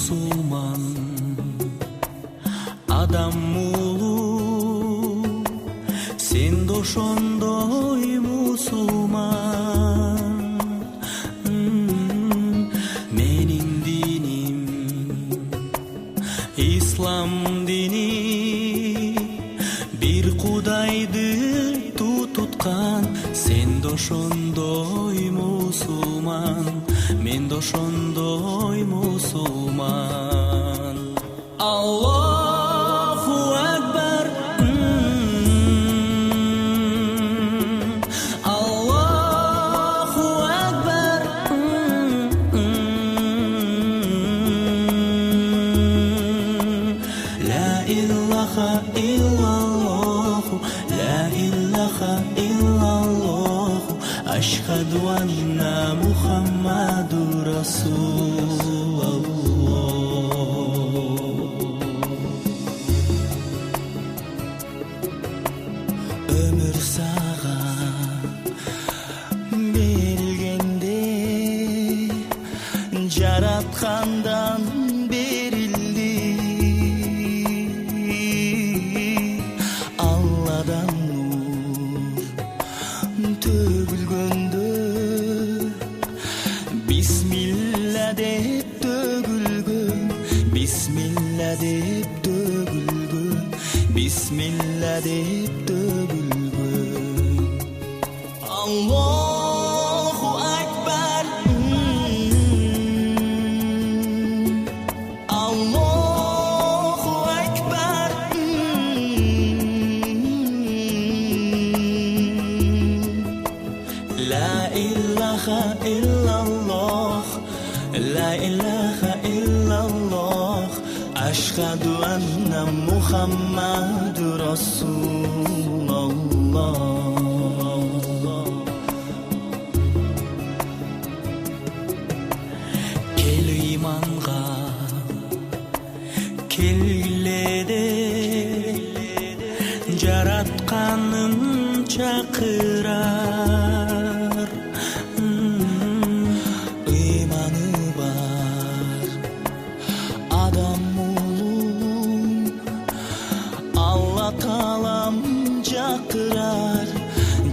Müslüman, adam mulu, sen de ошондой Müslüman. Menin dinim İslam dini, bir Kudaydı tutkan, sen de ошондой Müslüman, men de ошондой Müslüman. Allahu Ekber, Allahu Ekber, La ilahe illallah, La ilahe illallah, Eşhedü enne Muhammedur Resulullah. Ömür sağa berilgende, Jaratkandan berildi, Allah'dan nur tөгülgöndө, Bismillah dep tөгülgön, Bismillah dep tөгülgön, Bismillah dep tөгülgön. Allahu Ekber, Allahu Ekber, La ilahe illallah, La ilahe illallah, Eşhedü enne Muhammedur Resulullah. Kel imanға, kelgilede, Jaratkanın çakırar. İmanı var, adam olun, Allah Taalam jaktırar,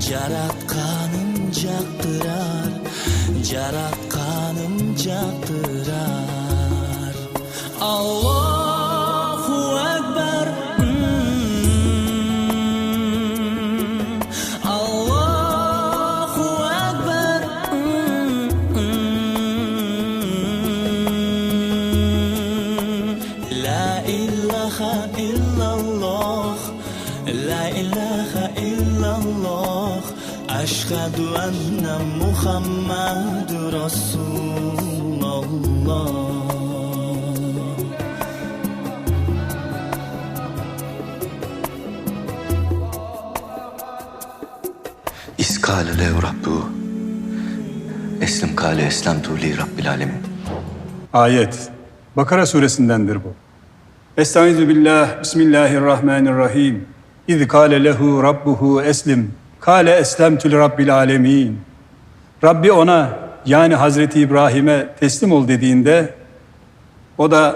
Jaratkanım jaktırar, Jaratkanım jaktırar. Allahu Ekber, Allahu Ekber, La ilahe illallah, La ilahe illallah, Eşhedü enne Muhammedur Resulullah. İskâle lev Rabbu, Eslim kâle eslemtu li Rabbil alemin. Ayet. Bakara suresindendir bu. Estaizu billah, Bismillahirrahmanirrahim. İz kâle lehu rabbuhu eslim, kâle eslemtü li Rabbil alemin. Rabbi ona, yani Hazreti İbrahim'e teslim ol dediğinde, o da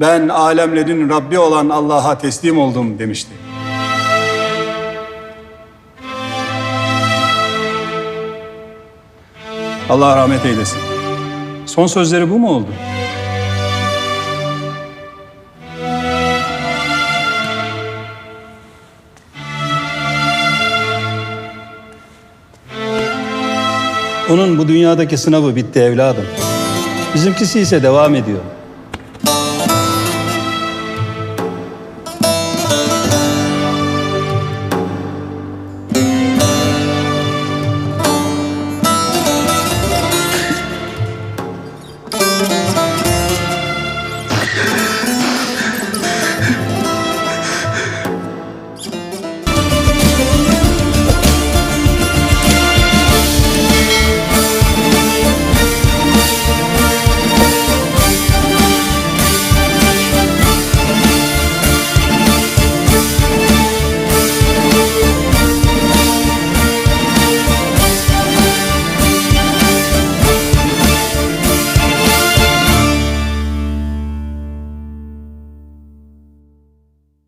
ben alemlerin Rabbi olan Allah'a teslim oldum demişti. Allah rahmet eylesin. Son sözleri bu mu oldu? Onun bu dünyadaki sınavı bitti evladım. Bizimkisi ise devam ediyor.